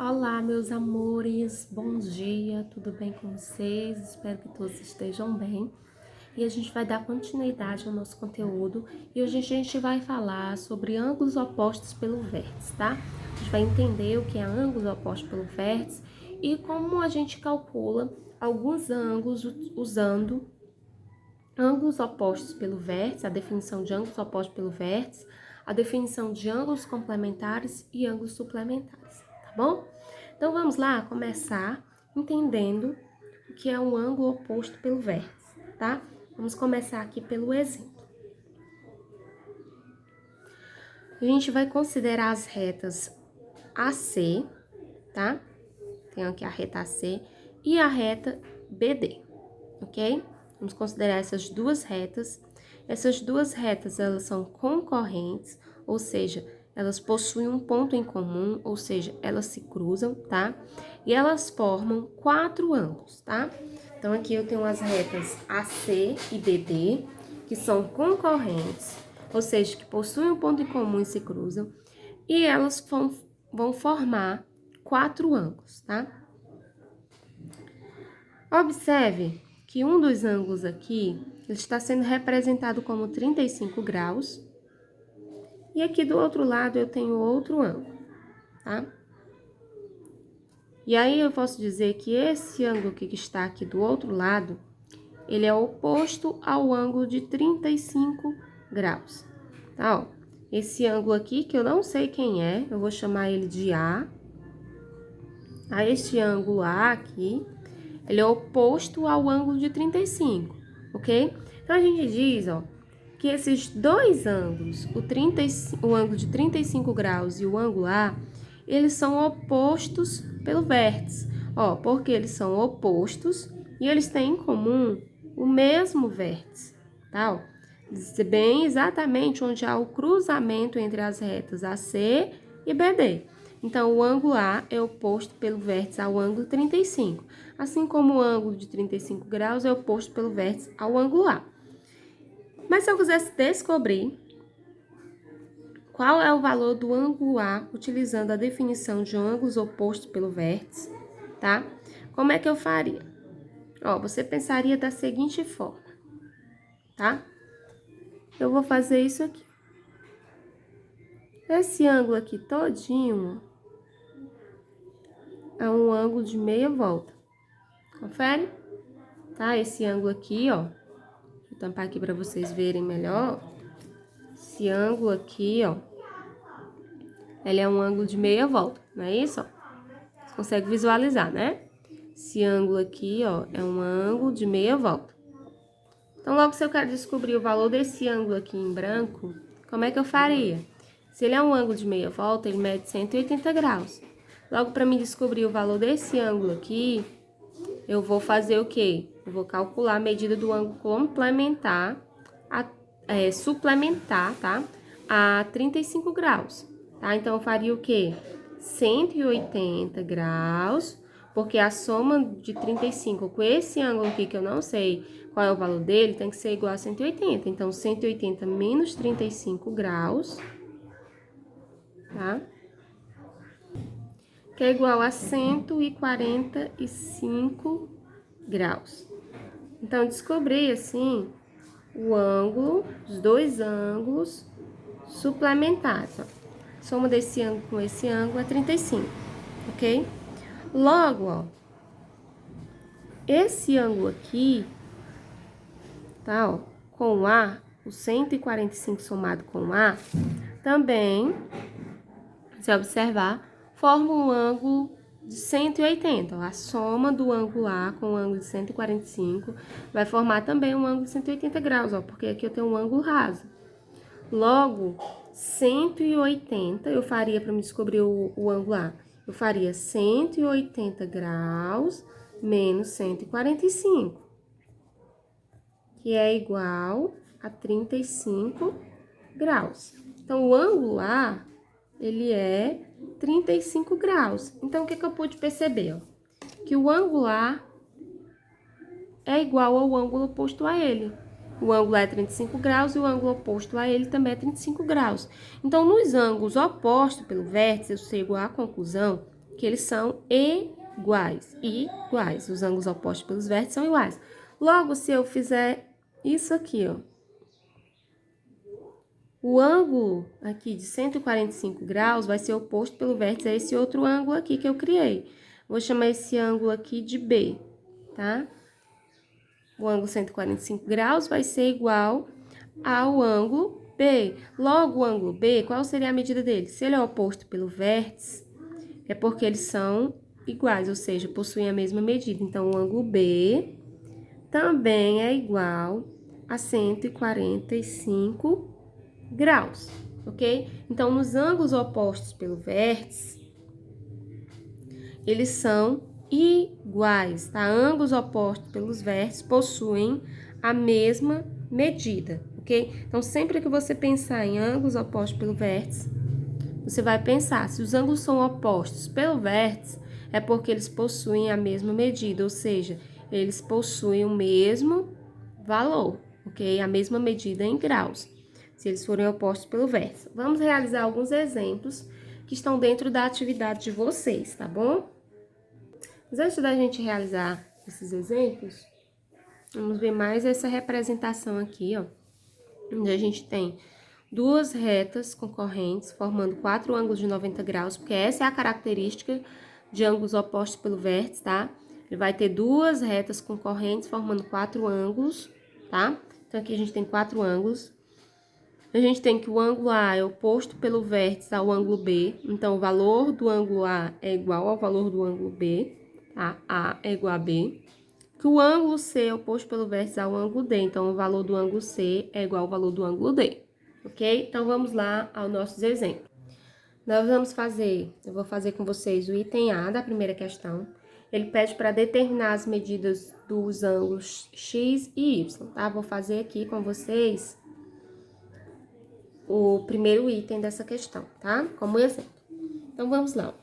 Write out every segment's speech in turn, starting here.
Olá, meus amores, bom dia, tudo bem com vocês? Espero que todos estejam bem. E a gente vai dar continuidade ao nosso conteúdo e hoje a gente vai falar sobre ângulos opostos pelo vértice, tá? A gente vai entender o que é ângulo oposto pelo vértice e como a gente calcula alguns ângulos usando ângulos opostos pelo vértice, a definição de ângulos opostos pelo vértice, a definição de ângulos complementares e ângulos suplementares, tá bom? Então, vamos lá começar entendendo o que é um ângulo oposto pelo vértice, tá? Vamos começar aqui pelo exemplo. A gente vai considerar as retas AC, tá? Tem aqui a reta AC e a reta BD, ok? Vamos considerar essas duas retas. Essas duas retas, elas são concorrentes, ou seja, elas possuem um ponto em comum, ou seja, elas se cruzam, tá? E elas formam quatro ângulos, tá? Então, aqui eu tenho as retas AC e BD, que são concorrentes, ou seja, que possuem um ponto em comum e se cruzam, e elas vão formar quatro ângulos, tá? Observe que um dos ângulos aqui está sendo representado como 35 graus, e aqui do outro lado eu tenho outro ângulo, tá? E aí eu posso dizer que esse ângulo que está aqui do outro lado, ele é oposto ao ângulo de 35 graus, tá? Ó, esse ângulo aqui, que eu não sei quem é, eu vou chamar ele de A. A este ângulo A aqui, ele é oposto ao ângulo de 35, ok? Então, a gente diz, ó, que esses dois ângulos, o ângulo de 35 graus e o ângulo A, eles são opostos pelo vértice, ó, porque eles são opostos e eles têm em comum o mesmo vértice, tá? Ó, bem exatamente onde há o cruzamento entre as retas AC e BD. Então, o ângulo A é oposto pelo vértice ao ângulo 35, assim como o ângulo de 35 graus é oposto pelo vértice ao ângulo A. Mas se eu quisesse descobrir qual é o valor do ângulo A utilizando a definição de ângulos opostos pelo vértice, tá? Como é que eu faria? Ó, você pensaria da seguinte forma, tá? Eu vou fazer isso aqui. Esse ângulo aqui todinho é um ângulo de meia volta. Confere? Tá? Esse ângulo aqui, ó. Vou tampar aqui para vocês verem melhor. Esse ângulo aqui, ó. Ele é um ângulo de meia volta, não é isso? Ó? Você consegue visualizar, né? Esse ângulo aqui, ó, é um ângulo de meia volta. Então, logo se eu quero descobrir o valor desse ângulo aqui em branco, como é que eu faria? Se ele é um ângulo de meia volta, ele mede 180 graus. Logo, para mim descobrir o valor desse ângulo aqui, eu vou fazer o quê? Eu vou calcular a medida do ângulo complementar, suplementar, tá? A 35 graus, tá? Então, eu faria o quê? 180 graus, porque a soma de 35 com esse ângulo aqui, que eu não sei qual é o valor dele, tem que ser igual a 180. Então, 180 menos 35 graus, tá? Que é igual a 145 graus. Então, descobri, assim, o ângulo, os dois ângulos suplementares, ó. Soma desse ângulo com esse ângulo é 35, ok? Logo, ó, esse ângulo aqui, tá, ó, com A, o 145 somado com A, também, se observar, forma um ângulo de 180. Ó, a soma do ângulo A com o ângulo de 145 vai formar também um ângulo de 180 graus, ó, porque aqui eu tenho um ângulo raso. Logo, 180, eu faria para me descobrir o ângulo A. Eu faria 180 graus menos 145, que é igual a 35 graus. Então, o ângulo A, ele é 35 graus. Então, o que eu pude perceber? Ó? Que o ângulo A é igual ao ângulo oposto a ele. O ângulo é 35 graus e o ângulo oposto a ele também é 35 graus. Então, nos ângulos opostos pelo vértice, eu chego à conclusão que eles são iguais. Iguais. Os ângulos opostos pelos vértices são iguais. Logo, se eu fizer isso aqui, ó. O ângulo aqui de 145 graus vai ser oposto pelo vértice a esse outro ângulo aqui que eu criei. Vou chamar esse ângulo aqui de B, tá? O ângulo 145 graus vai ser igual ao ângulo B. Logo, o ângulo B, qual seria a medida dele? Se ele é oposto pelo vértice, é porque eles são iguais, ou seja, possuem a mesma medida. Então, o ângulo B também é igual a 145 graus, ok? Então, nos ângulos opostos pelo vértice, eles são iguais, tá? Ângulos opostos pelos vértices possuem a mesma medida, ok? Então, sempre que você pensar em ângulos opostos pelo vértice, você vai pensar, se os ângulos são opostos pelo vértice, é porque eles possuem a mesma medida, ou seja, eles possuem o mesmo valor, ok? A mesma medida em graus, se eles forem opostos pelo vértice. Vamos realizar alguns exemplos que estão dentro da atividade de vocês, tá bom? Mas antes da gente realizar esses exemplos, vamos ver mais essa representação aqui, ó, onde a gente tem duas retas concorrentes formando 4 ângulos de 90 graus, porque essa é a característica de ângulos opostos pelo vértice, tá? Ele vai ter duas retas concorrentes formando 4 ângulos, tá? Então, aqui a gente tem 4 ângulos. A gente tem que o ângulo A é oposto pelo vértice ao ângulo B. Então, o valor do ângulo A é igual ao valor do ângulo B, tá? A é igual a B. Que o ângulo C é oposto pelo vértice ao ângulo D. Então, o valor do ângulo C é igual ao valor do ângulo D. Ok? Então, vamos lá aos nossos exemplos. Eu vou fazer com vocês o item A da primeira questão. Ele pede para determinar as medidas dos ângulos X e Y, tá? Vou fazer aqui com vocês o primeiro item dessa questão, tá? Como exemplo. Então, vamos lá.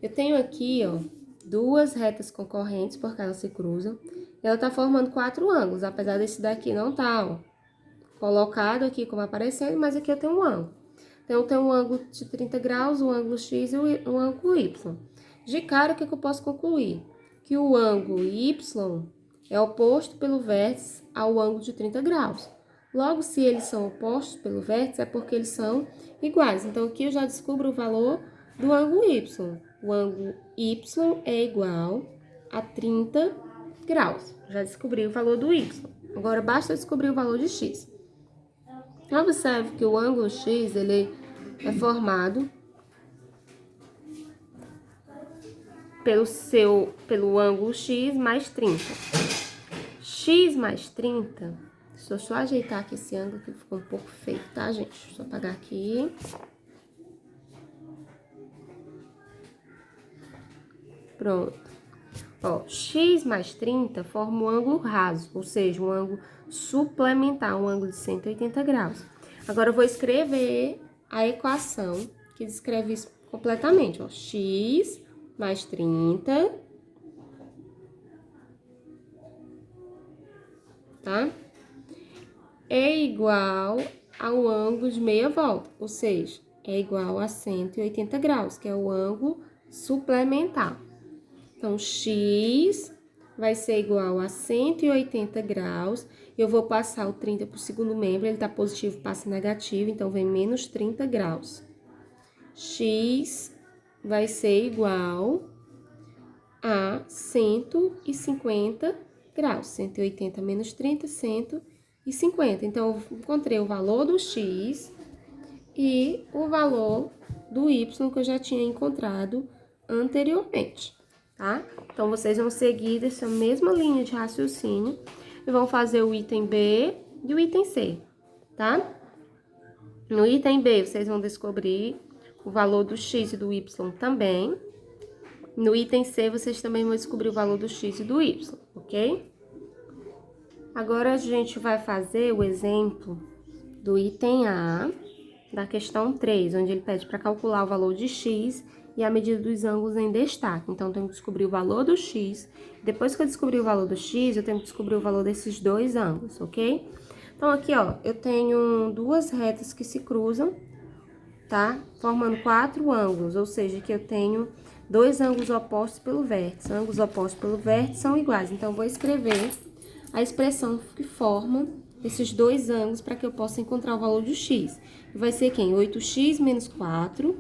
Eu tenho aqui, ó, duas retas concorrentes, porque elas se cruzam. E ela tá formando 4 ângulos, apesar desse daqui não tá, ó, colocado aqui como aparecendo, mas aqui eu tenho um ângulo. Então, eu tenho um ângulo de 30 graus, um ângulo X e um ângulo Y. De cara, o que eu posso concluir? Que o ângulo Y é oposto pelo vértice ao ângulo de 30 graus. Logo, se eles são opostos pelo vértice, é porque eles são iguais. Então, aqui eu já descubro o valor do ângulo Y. O ângulo Y é igual a 30 graus. Já descobri o valor do Y. Agora, basta descobrir o valor de X. Observe que o ângulo X, ele é formado pelo ângulo X mais 30. X mais 30, deixa eu só ajeitar aqui esse ângulo que ficou um pouco feio, tá, gente? Deixa eu só apagar aqui. Pronto. Ó, X mais 30 forma um ângulo raso, ou seja, um ângulo suplementar, um ângulo de 180 graus. Agora, eu vou escrever a equação que descreve isso completamente, ó. X mais 30, tá? É igual ao ângulo de meia volta, ou seja, é igual a 180 graus, que é o ângulo suplementar. Então, X vai ser igual a 180 graus. Eu vou passar o 30 para o segundo membro, ele está positivo, passa negativo, então vem menos 30 graus. X vai ser igual a 150 graus. 180 menos 30, 150. Então, eu encontrei o valor do X e o valor do Y que eu já tinha encontrado anteriormente, tá? Então, vocês vão seguir essa mesma linha de raciocínio e vão fazer o item B e o item C, tá? No item B, vocês vão descobrir o valor do X e do Y também. No item C, vocês também vão descobrir o valor do X e do Y, ok? Agora, a gente vai fazer o exemplo do item A da questão 3, onde ele pede para calcular o valor de X e a medida dos ângulos em destaque. Então, eu tenho que descobrir o valor do X. Depois que eu descobrir o valor do X, eu tenho que descobrir o valor desses dois ângulos, ok? Então, aqui, ó, eu tenho duas retas que se cruzam, tá? Formando 4 ângulos, ou seja, que eu tenho dois ângulos opostos pelo vértice. Ângulos opostos pelo vértice são iguais. Então, vou escrever a expressão que forma esses dois ângulos para que eu possa encontrar o valor do x. Vai ser quem? 8x menos 4.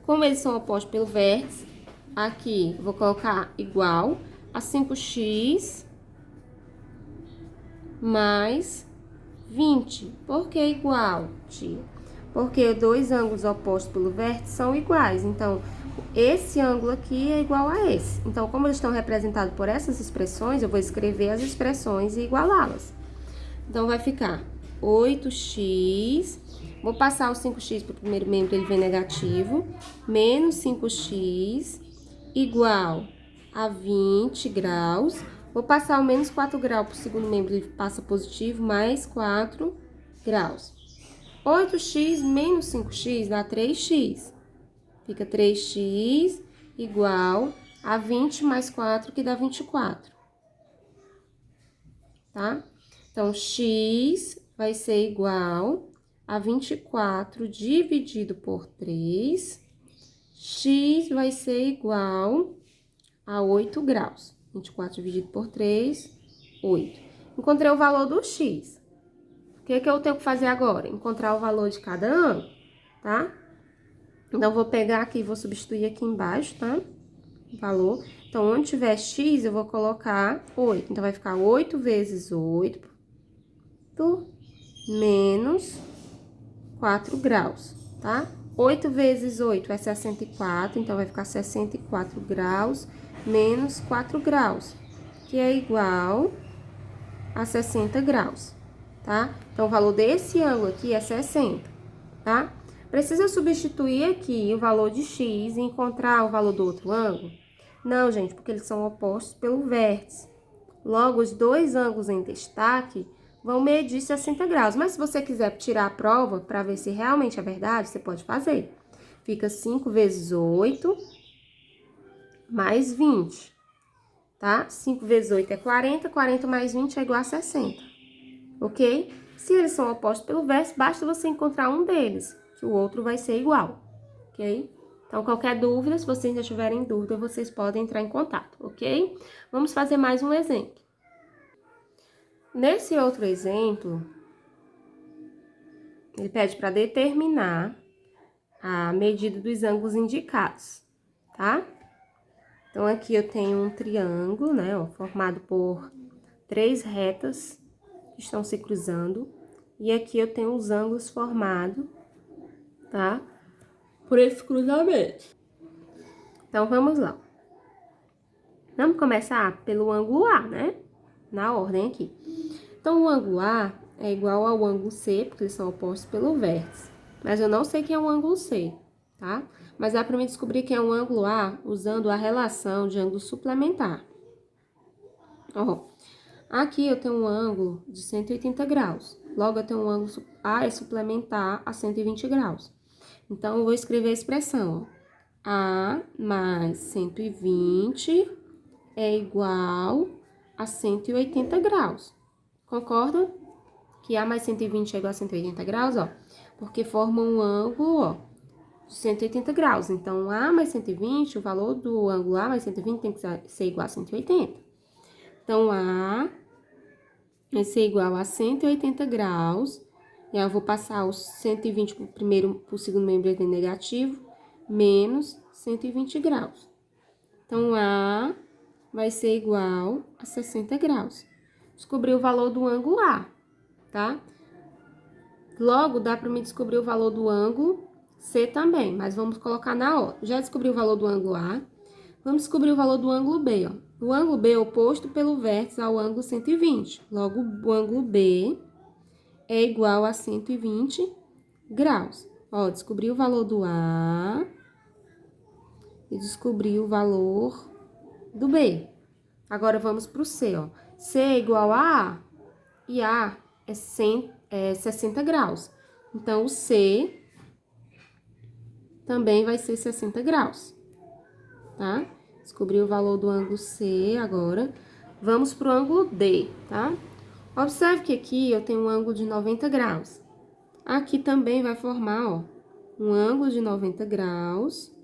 Como eles são opostos pelo vértice, aqui vou colocar igual a 5x mais 20. Por que igual, tia? Porque dois ângulos opostos pelo vértice são iguais. Então, esse ângulo aqui é igual a esse. Então, como eles estão representados por essas expressões, eu vou escrever as expressões e igualá-las. Então, vai ficar 8x, vou passar o 5x para o primeiro membro, ele vem negativo, menos 5x igual a 20 graus. Vou passar o menos 4 graus para o segundo membro, ele passa positivo, mais 4 graus. 8x menos 5x dá 3x. Fica 3x igual a 20 mais 4, que dá 24. Tá? Então, x vai ser igual a 24 dividido por 3. X vai ser igual a 8 graus. 24 dividido por 3, 8. Encontrei o valor do x. O que eu tenho que fazer agora? Encontrar o valor de cada ângulo, tá? Então, vou pegar aqui e vou substituir aqui embaixo, tá? O valor. Então, onde tiver x, eu vou colocar 8. Então, vai ficar 8 vezes 8 menos 4 graus, tá? 8 vezes 8 é 64, então vai ficar 64 graus menos 4 graus, que é igual a 60 graus, tá? Então, o valor desse ângulo aqui é 60, tá? Precisa substituir aqui o valor de x e encontrar o valor do outro ângulo? Não, gente, porque eles são opostos pelo vértice. Logo, os dois ângulos em destaque vão medir 60 graus. Mas se você quiser tirar a prova para ver se realmente é verdade, você pode fazer. Fica 5 vezes 8 mais 20, tá? 5 vezes 8 é 40, 40 mais 20 é igual a 60, ok? Se eles são opostos pelo vértice, basta você encontrar um deles, que o outro vai ser igual, ok? Então, qualquer dúvida, se vocês ainda tiverem dúvida, vocês podem entrar em contato, ok? Vamos fazer mais um exemplo. Nesse outro exemplo, ele pede para determinar a medida dos ângulos indicados, tá? Então, aqui eu tenho um triângulo, né, ó, formado por 3 retas que estão se cruzando. E aqui eu tenho os ângulos formados, tá? Por esse cruzamento. Então, vamos lá. Vamos começar pelo ângulo A, né? Na ordem aqui. Então, o ângulo A é igual ao ângulo C, porque eles são opostos pelo vértice. Mas eu não sei quem é o ângulo C, tá? Mas dá para me descobrir quem é o ângulo A usando a relação de ângulo suplementar. Ó, aqui eu tenho um ângulo de 180 graus. Logo, eu tenho um ângulo A é suplementar a 120 graus. Então, eu vou escrever a expressão, ó. A mais 120 é igual a 180 graus. Concorda? Que A mais 120 é igual a 180 graus, ó. Porque forma um ângulo, ó, de 180 graus. Então, A mais 120, o valor do ângulo A mais 120 tem que ser igual a 180. Então, A vai ser igual a 180 graus. E aí, eu vou passar os 120 para o segundo membro negativo, menos 120 graus. Então, A vai ser igual a 60 graus. Descobri o valor do ângulo A, tá? Logo, dá para me descobrir o valor do ângulo C também, mas vamos colocar na ordem. Já descobri o valor do ângulo A, vamos descobrir o valor do ângulo B, ó. O ângulo B é oposto pelo vértice ao ângulo 120. Logo, o ângulo B é igual a 120 graus. Ó, descobri o valor do A e descobri o valor do B. Agora, vamos para o C, ó. C é igual a A e A é 60 graus. Então, o C também vai ser 60 graus, tá? Descobri o valor do ângulo C agora. Vamos para o ângulo D, tá? Observe que aqui eu tenho um ângulo de 90 graus. Aqui também vai formar, ó, um ângulo de 90 graus.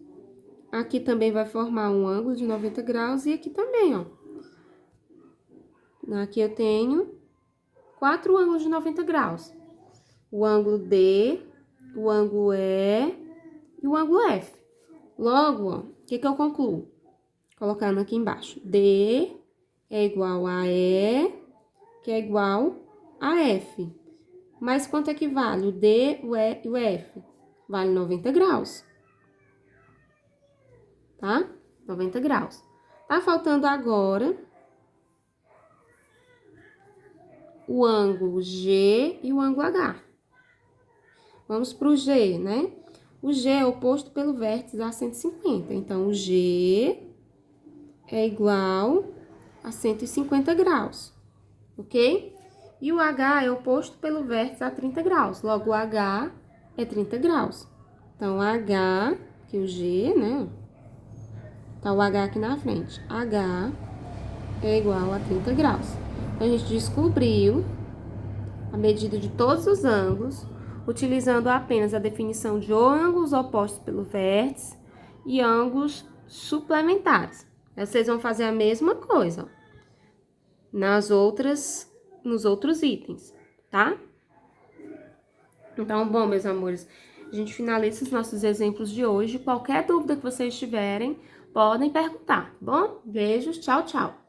Aqui também vai formar um ângulo de 90 graus e aqui também, ó. Aqui eu tenho 4 ângulos de 90 graus. O ângulo D, o ângulo E e o ângulo F. Logo, ó, o que eu concluo? Colocando aqui embaixo. D é igual a E, que é igual a F. Mas quanto é que vale o D, o E e o F? Vale 90 graus. Tá? 90 graus. Tá faltando agora o ângulo G e o ângulo H. Vamos para o G, né? O G é oposto pelo vértice a 150. Então, o G é igual a 150 graus, ok? E o H é oposto pelo vértice a 30 graus. Logo, o H é 30 graus. Então, H, que o G, né? Tá o H aqui na frente. H é igual a 30 graus. Então, a gente descobriu a medida de todos os ângulos, utilizando apenas a definição de ângulos opostos pelo vértice e ângulos suplementares. Vocês vão fazer a mesma coisa, ó, nos outros itens, tá? Então, bom, meus amores, a gente finaliza os nossos exemplos de hoje. Qualquer dúvida que vocês tiverem, podem perguntar, tá bom? Beijos, tchau, tchau!